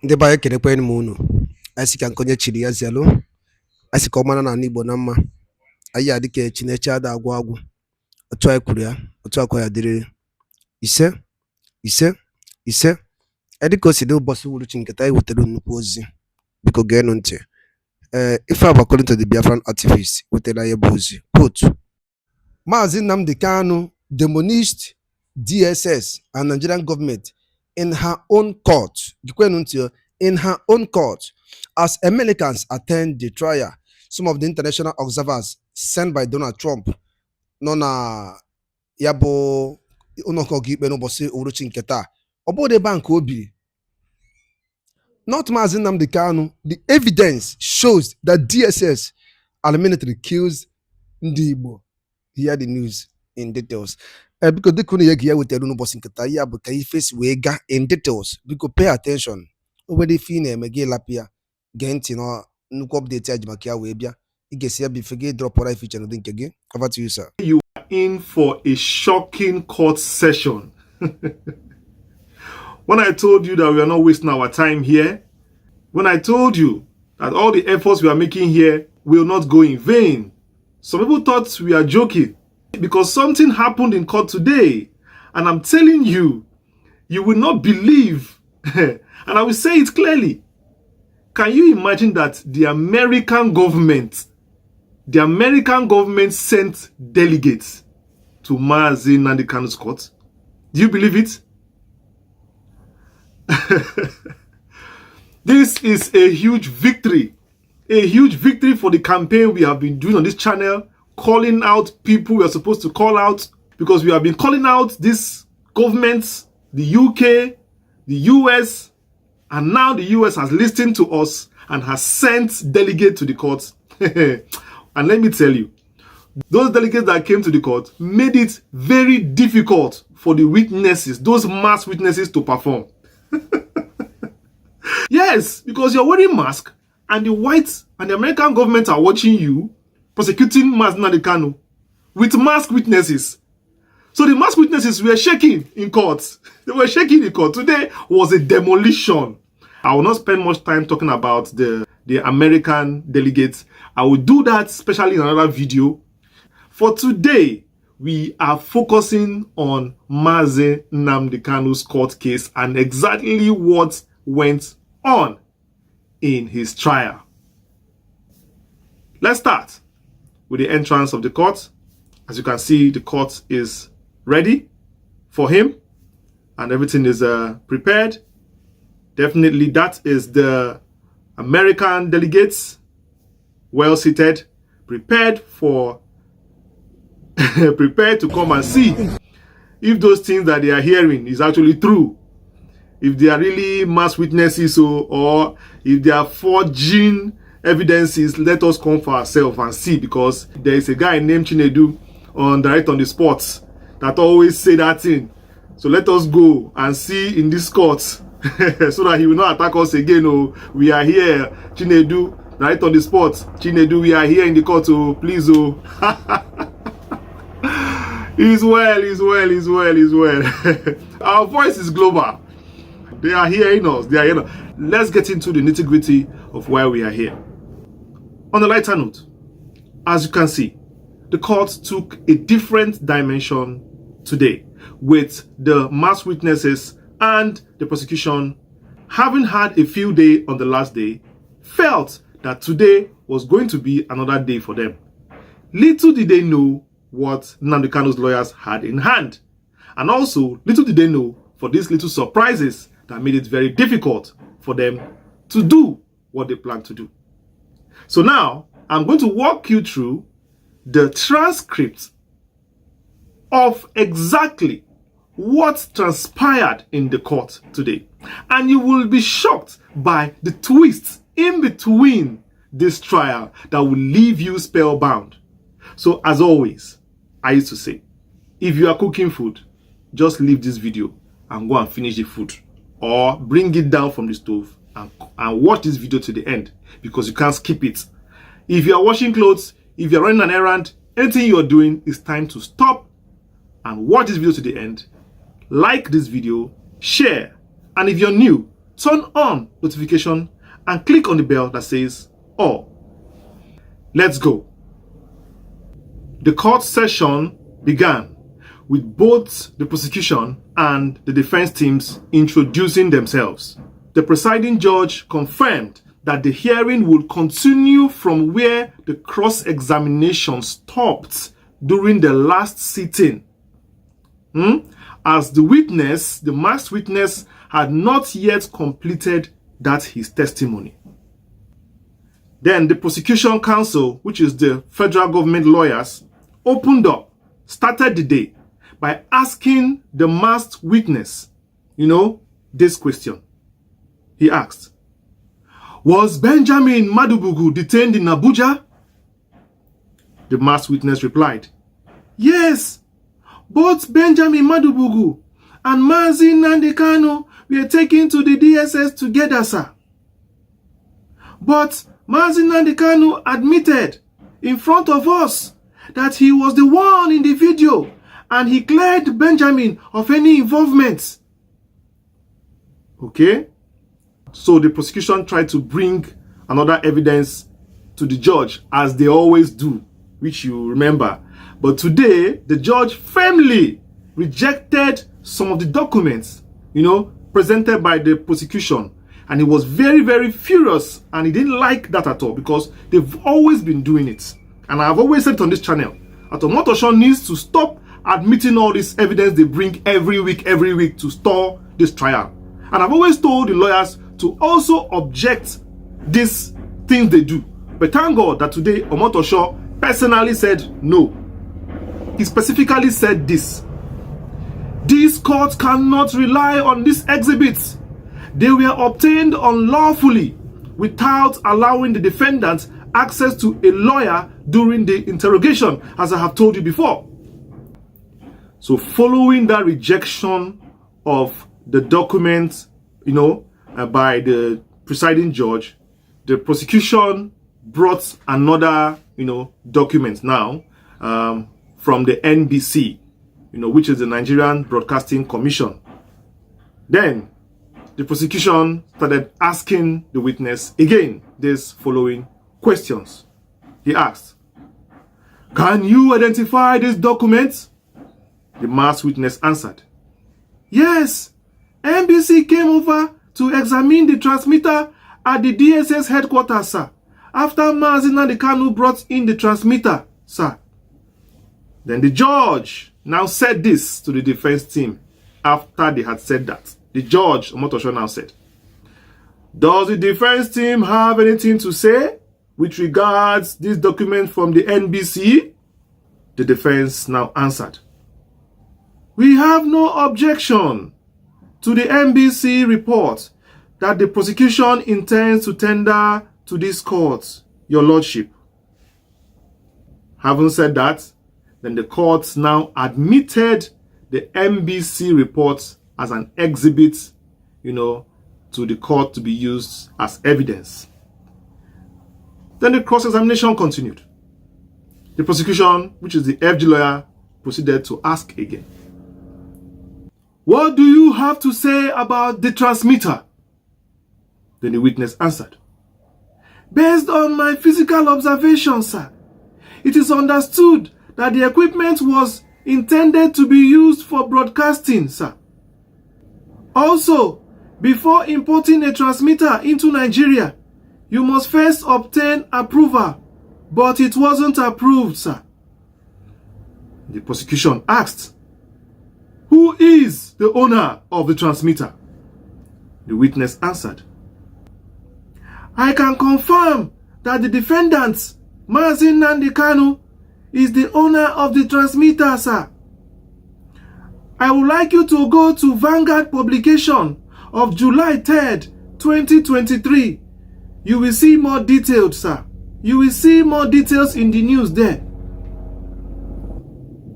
Ndị be anyị ekelekwanụ m unu. Anyị sị ka nke chiri ya zialụ. Anyị sị ka ọ mara n'ala Igbo na mma. Anyị adị ka Chineke ada agwụ agwụ. Otu anyị kwuru ya, otu akwa ya dịrịrị. Ise, ise, ise. Dị ka o si dị ụbọchị uhuruchi nketa anyị wetara nnukwu ozi. Biko geenụ ntị. Ife a bụ according to the Biafran activist wetara ya bụ ozi. Quote: Maazị Nnamdi Kanu demonished DSS and Nigerian government in her own court. In her own court, as Americans attend the trial, some of the international observers sent by Donald Trump nọ na ya bụ ụlọọka ọkaikpe n'ụbọchị uhuruchi nke taa. Ọ bụrụ ebe a nke o biri. Not Maazị Nnamdi Kanu, the evidence shows that DSS and the military kills ndị Igbo. Hear the news in details. Because they couldn't hear with the n'ụbọchị nke taa, ya bụ ka ife si wee gaa in details. Because pay attention. Obere ife ị na-eme gị lapịa gee ntị na nnukwu update ya ji maka ya wee bịa. Ị ga-esi ya bụ ife gị drop ọra ife channel dị nke gị. Over to you, sir. You are in for a shocking court session. When I told you that we are not wasting our time here, when I told you that all the efforts we are making here will not go in vain, some people thought we are joking because something happened in court today. And I'm telling you, you will not believe. And I will say it clearly. Can you imagine that the American government sent delegates to Maazị Nnamdi Kanu's court? Do you believe it? This is a huge victory for the campaign we have been doing on this channel, calling out people we are supposed to call out, because we have been calling out these governments, the UK, the US, and now the US has listened to us and has sent delegates to the court. And let me tell you, those delegates that came to the court made it very difficult for the witnesses, those mass witnesses, to perform. Yes, because you're wearing mask and the whites and the American government are watching you prosecuting Maazị Nnamdi Kanu with masked witnesses. So the masked witnesses were shaking in court. They were shaking in court. Today was a demolition. I will not spend much time talking about the American delegates. I will do that especially in another video. For today, we are focusing on Maazị Nnamdi Kanu's court case and exactly what went on in his trial. Let's start with the entrance of the court. As you can see, the court is ready for him and everything is prepared. Definitely that is the American delegates, well seated, prepared to come and see if those things that they are hearing is actually true. If they are really mass witnesses or if they are forging evidences, let us come for ourselves and see, because there is a guy named Chinedu on Direct on the Spot that always say that thing. So let us go and see in this court so that he will not attack us again. Oh, we are here, Chinedu, Direct on the Spot. Chinedu, we are here in the court. Oh, please, oh. He's well. Our voice is global. They are hearing us. Let's get into the nitty-gritty of why we are here. On a lighter note, as you can see, the court took a different dimension today, with the mass witnesses and the prosecution, having had a field day on the last day, felt that today was going to be another day for them. Little did they know what Nnamdi Kanu's lawyers had in hand. And also, little did they know for these little surprises that made it very difficult for them to do what they plan to do. So now, I'm going to walk you through the transcript of exactly what transpired in the court today. And you will be shocked by the twists in between this trial that will leave you spellbound. So as always, I used to say, if you are cooking food, just leave this video and go and finish the food, or bring it down from the stove and watch this video to the end, because you can't skip it. If you are washing clothes, if you're running an errand, anything you're doing, it's time to stop and watch this video to the end. Like this video, share, and if you're new turn on notification and click on the bell that says all. Let's go. The court session began with both the prosecution and the defense teams introducing themselves. The presiding judge confirmed that the hearing would continue from where the cross-examination stopped during the last sitting. As the witness, the masked witness, had not yet completed his testimony. Then the prosecution counsel, which is the federal government lawyers, started the day by asking the masked witness, this question. He asked, "Was Benjamin Madubugu detained in Abuja?" The masked witness replied, "Yes, both Benjamin Madubugu and Nnamdi Kanu were taken to the DSS together, sir. But Nnamdi Kanu admitted in front of us that he was the one in the video and he cleared Benjamin of any involvement." Okay? So the prosecution tried to bring another evidence to the judge, as they always do, which you remember. But today, the judge firmly rejected some of the documents, presented by the prosecution. And he was very, very furious, and he didn't like that at all, because they've always been doing it. And I've always said on this channel that Omotosho needs to stop admitting all this evidence they bring every week to stall this trial. And I've always told the lawyers to also object these things they do. But thank God that today Omotosho personally said no. He specifically said this: "This court cannot rely on these exhibits. They were obtained unlawfully without allowing the defendant access to a lawyer during the interrogation, as I have told you before." So following that rejection of the documents, by the presiding judge, the prosecution brought another, document now from the NBC, which is the Nigerian Broadcasting Commission. Then the prosecution started asking the witness again these following questions. He asked, "Can you identify these documents?" The masked witness answered, "Yes, NBC came over to examine the transmitter at the DSS headquarters, sir, after Nnamdi Kanu brought in the transmitter, sir." Then the judge now said this to the defense team after they had said that. The judge, Omotosho, now said, "Does the defense team have anything to say with regards this document from the NBC?" The defense now answered, "We have no objection to the NBC report that the prosecution intends to tender to this court, your lordship." Having said that, then the court now admitted the NBC report as an exhibit, to the court to be used as evidence. Then the cross-examination continued. The prosecution, which is the FG lawyer, proceeded to ask again, "What do you have to say about the transmitter?" Then the witness answered, "Based on my physical observation, sir, it is understood that the equipment was intended to be used for broadcasting, sir. Also, before importing a transmitter into Nigeria, you must first obtain approval, but it wasn't approved, sir." The prosecution asked, "Who is the owner of the transmitter?" The witness answered, "I can confirm that the defendant, Nnamdi Kanu, is the owner of the transmitter, sir. I would like you to go to Vanguard publication of July 3rd, 2023. You will see more details, sir. You will see more details in the news there."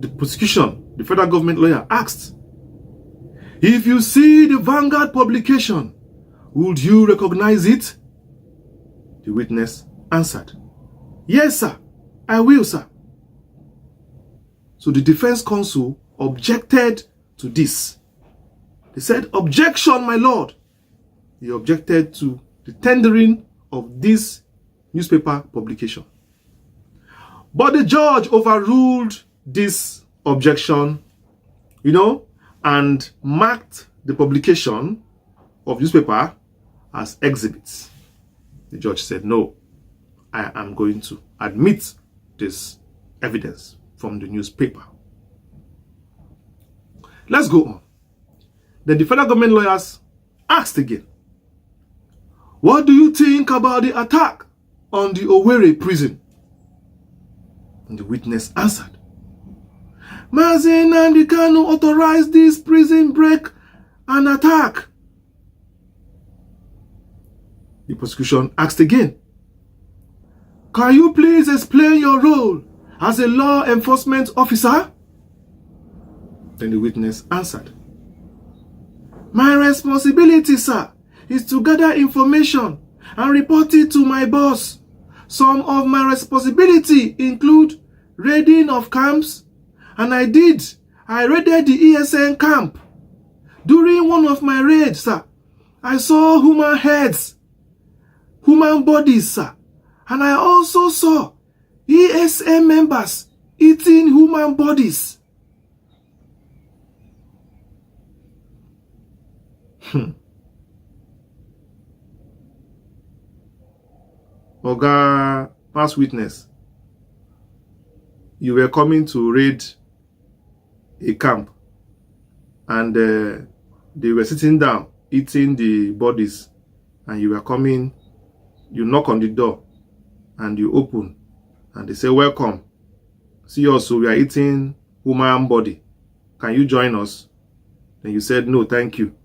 The prosecution, the federal government lawyer, asked, "If you see the Vanguard publication, would you recognize it?" The witness answered, "Yes, sir, I will, sir." So the defense counsel objected to this. They said, "Objection, my lord. he objected to the tendering of this newspaper publication. But the judge overruled this objection, and marked the publication of newspaper as exhibits. The judge said, no, I am going to admit this evidence from the newspaper. Let's go on. Then the federal government lawyers asked again, what do you think about the attack on the Owerri prison? And the witness answered, Mazi Nnamdi Kanu authorized this prison break and attack. The prosecution asked again, can you please explain your role as a law enforcement officer? Then the witness answered, my responsibility, sir, is to gather information and report it to my boss. Some of my responsibility include raiding of camps, and I raided the ESN camp. During one of my raids, sir, I saw human heads, human bodies, sir, and I also saw ESN members eating human bodies. Oga, past witness, you were coming to raid a camp, and they were sitting down eating the bodies, and you were coming, you knock on the door and you open, and they say, welcome, see us, so we are eating human body, can you join us? Then you said, no, thank you.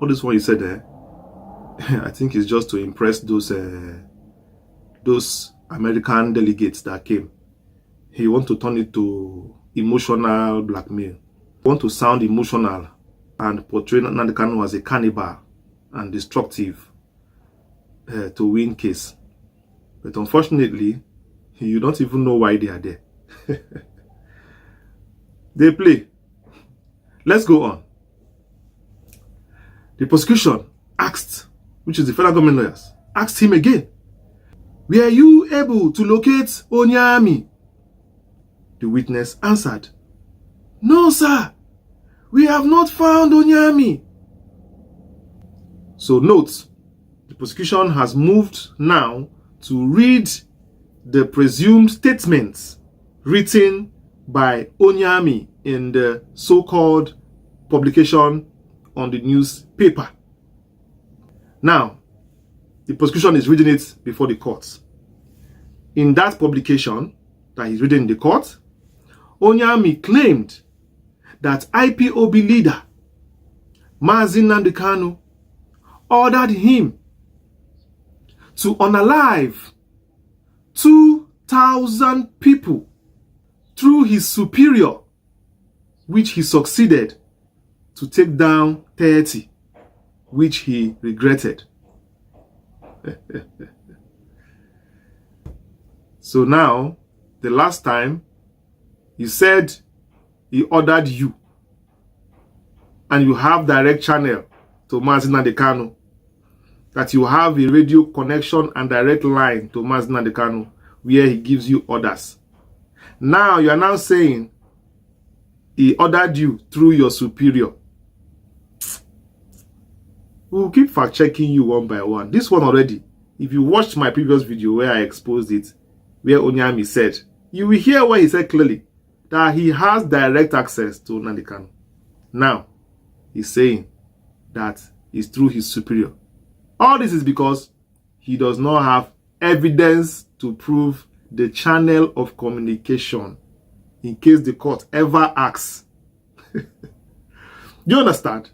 All this one you said there, I think it's just to impress those American delegates that came. He want to turn it to emotional blackmail. He want to sound emotional and portray Nnamdi Kanu as a cannibal and destructive to win case. But unfortunately, you don't even know why they are there. They play. Let's go on. The prosecution asked, which is the federal government lawyers, asked him again, were you able to locate Onyami? The witness answered, no, sir, we have not found Onyami. So note, the prosecution has moved now to read the presumed statements written by Onyami in the so-called publication on the newspaper. Now, the prosecution is reading it before the court. In that publication that he's reading in the court, Onyami claimed that IPOB leader Mazi Nnamdi Kanu ordered him to unalive 2,000 people through his superior, which he succeeded to take down 30, which he regretted. So now, the last time, he said he ordered you, and you have direct channel to Mazi Nnamdi Kanu, that you have a radio connection and direct line to Mazi Nnamdi Kanu, where he gives you orders. Now, you are now saying he ordered you through your superior. We'll keep fact-checking you one by one. This one already, if you watched my previous video where I exposed it, where Onyami said, you will hear where he said clearly that he has direct access to Nnamdi Kanu. Now, he's saying that it's through his superior. All this is because he does not have evidence to prove the channel of communication in case the court ever asks. Do you understand?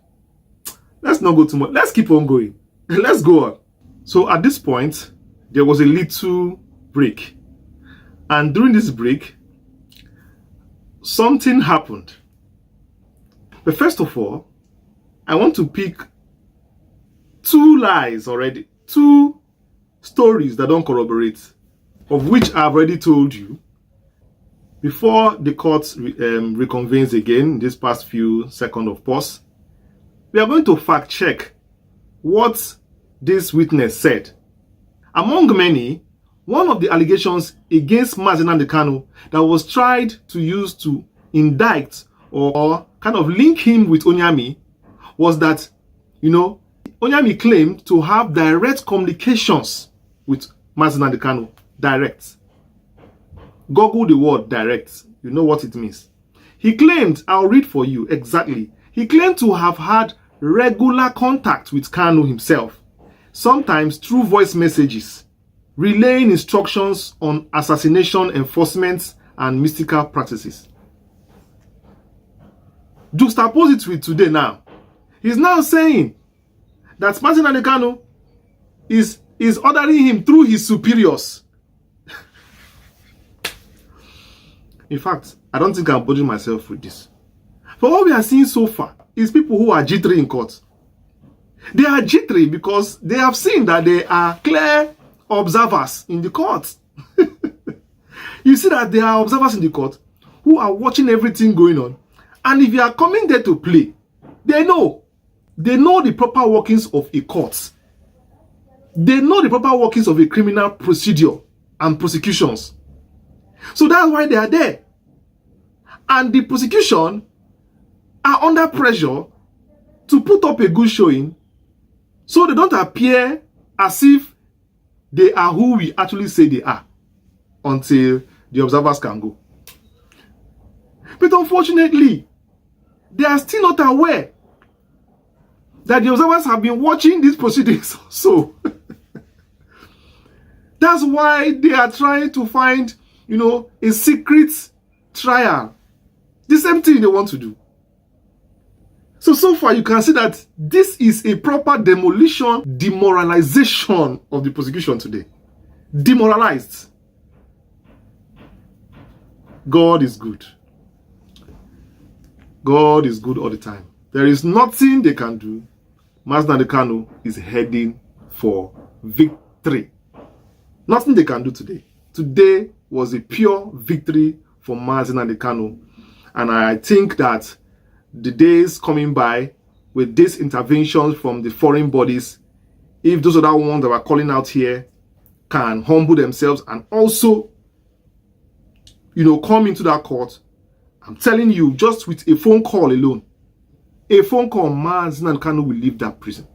Let's not go too much. Let's keep on going. Let's go on. So at this point, there was a little break. And during this break, something happened. But first of all, I want to pick two lies already. Two stories that don't corroborate, of which I've already told you Before the court reconvenes again, this past few seconds of pause, we are going to fact check what this witness said. Among many, one of the allegations against Nnamdi Kanu that was tried to use to indict or kind of link him with Onyami was that, Onyami claimed to have direct communications with Nnamdi Kanu. Direct. Google the word direct. You know what it means. He claimed, I'll read for you exactly. He claimed to have had regular contact with Kanu himself, sometimes through voice messages, relaying instructions on assassination enforcement and mystical practices. Juxtapose it with today now. He's now saying that Nnamdi Kanu is ordering him through his superiors. In fact, I don't think I'm bothering myself with this. But what we are seeing so far is people who are jittery in court. They are jittery because they have seen that they are clear observers in the court. You see that there are observers in the court who are watching everything going on. And if you are coming there to play, they know the proper workings of a court. They know the proper workings of a criminal procedure and prosecutions. So that's why they are there. And the prosecution are under pressure to put up a good showing so they don't appear as if they are who we actually say they are until the observers can go. But unfortunately, they are still not aware that the observers have been watching these proceedings also. That's why they are trying to find, a secret trial. The same thing they want to do. So far you can see that this is a proper demoralization of the prosecution today. Demoralized. God is good. God is good all the time. There is nothing they can do. Nnamdi Kanu is heading for victory. Nothing they can do today. Today was a pure victory for Nnamdi Kanu. And I think that the days coming by with these interventions from the foreign bodies, if those other ones that were calling out here can humble themselves and also, come into that court, I'm telling you, just with a phone call alone, Nnamdi Kanu will leave that prison.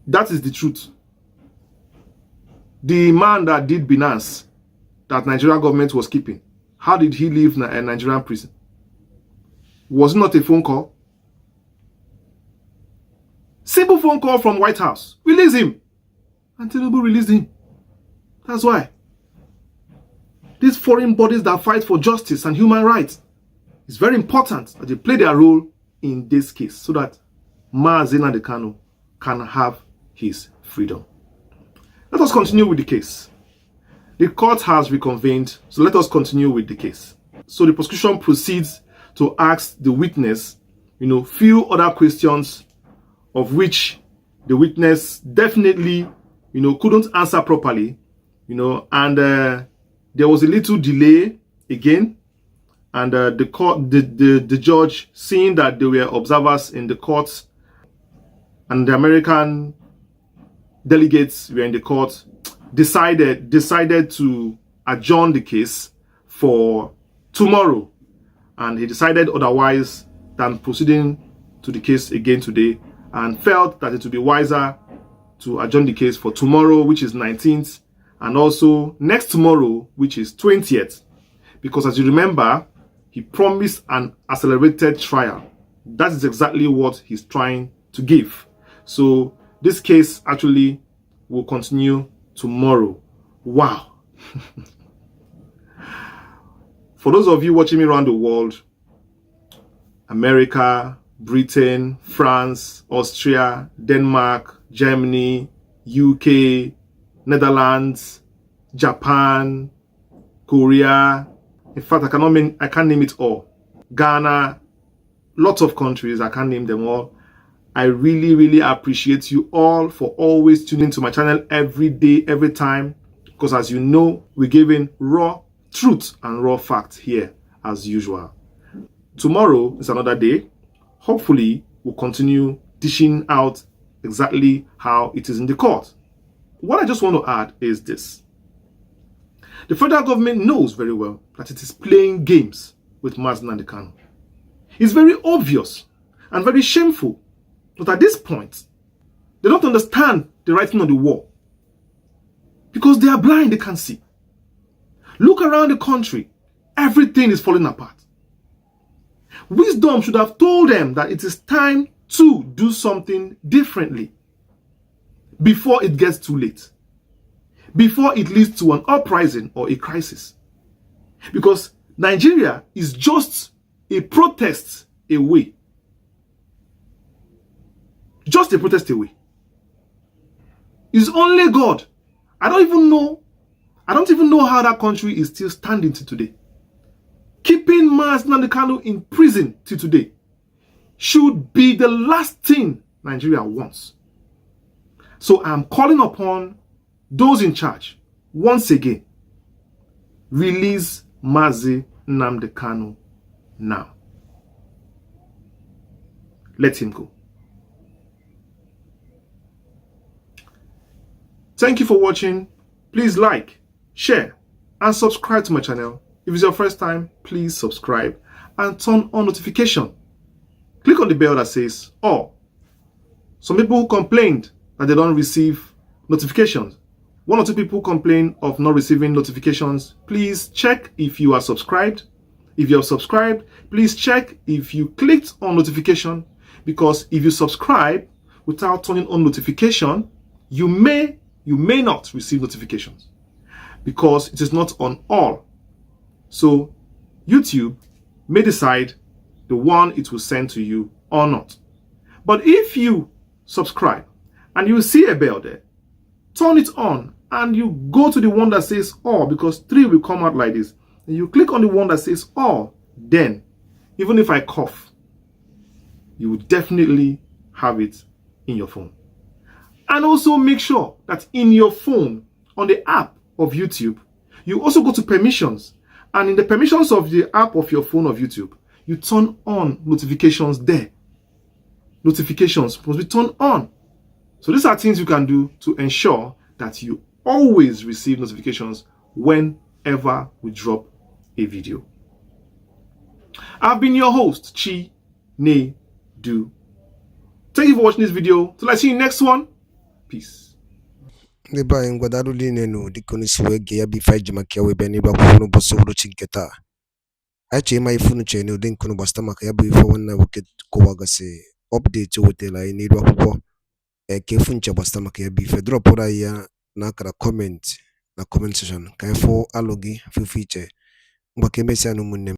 That is the truth. The man that did Binance, that Nigerian government was keeping, how did he leave a Nigerian prison? Was it not a phone call? Simple phone call from White House. Release him. And Tinubu released him. That's why. These foreign bodies that fight for justice and human rights, it's very important that they play their role in this case so that Nnamdi Kanu can have his freedom. Let us continue with the case. The court has reconvened, so let us continue with the case. So the prosecution proceeds to ask the witness, few other questions of which the witness definitely, couldn't answer properly, and there was a little delay again, and the court, the judge, seeing that there were observers in the court and the American delegates were in the court, decided to adjourn the case for tomorrow. And he decided otherwise than proceeding to the case again today, and felt that it would be wiser to adjourn the case for tomorrow, which is 19th, and also next tomorrow, which is 20th. Because as you remember, he promised an accelerated trial. That is exactly what he's trying to give. So this case actually will continue tomorrow. Wow. For those of you watching me around the world, America, Britain, France, Austria, Denmark, Germany, UK, Netherlands, Japan, Korea, in fact, I can't name it all. Ghana, lots of countries, I can't name them all. I really, really appreciate you all for always tuning to my channel every day, every time. Because as you know, we're giving raw, truth and raw facts here as usual. Tomorrow is another day. Hopefully, we'll continue dishing out exactly how it is in the court. What I just want to add is this. The federal government knows very well that it is playing games with Nnamdi Kanu. It's very obvious and very shameful that at this point, they don't understand the writing on the wall because they are blind, they can't see. Look around the country, everything is falling apart. Wisdom should have told them that it is time to do something differently before it gets too late, before it leads to an uprising or a crisis. Because Nigeria is just a protest away. Just a protest away. It's only God. I don't even know how that country is still standing to today. Keeping Nnamdi Kanu in prison till today should be the last thing Nigeria wants. So I'm calling upon those in charge once again. Release Nnamdi Kanu now. Let him go. Thank you for watching. Please like, share, and subscribe to my channel. If it's your first time, please subscribe and turn on notification. Click on the bell that says all. Some people complained that they don't receive notifications. 1 or 2 people complain of not receiving notifications. Please check if you are subscribed. If you are subscribed, please check if you clicked on notification, because if you subscribe without turning on notification, you may not receive notifications because it is not on all. So YouTube may decide the one it will send to you or not. But if you subscribe and you see a bell there, turn it on and you go to the one that says all, because 3 will come out like this. And you click on the one that says all, then even if I cough, you will definitely have it in your phone. And also make sure that in your phone, on the app of YouTube, you also go to permissions. And in the permissions of the app of your phone of YouTube, you turn on notifications there. Notifications must be turned on. So these are things you can do to ensure that you always receive notifications whenever we drop a video. I've been your host, Chinedu. Thank you for watching this video. Till I see you next one. Peace. Ndị be anyị ngwadarụ niile nụ dịka unu si wee gee ya bụ ife anyị ji maka ya wee bịa n'ebe akwụkwọ n'ụbọchị uhuruchi nke taa. Anyị chọrọ ịma ife unu chere n'ụdị nke unu gbasara maka ya bụ ife nwanne nwoke kọwagasị update o wetara anyị n'iru akwụkwọ ka efu nche gbasara maka ya bụ ife. Dropụrụ anyị ya n'akara comment na comment section ka anyị fụ alụ gị fụ iche ngwa ka emesịa na ụmụnne m.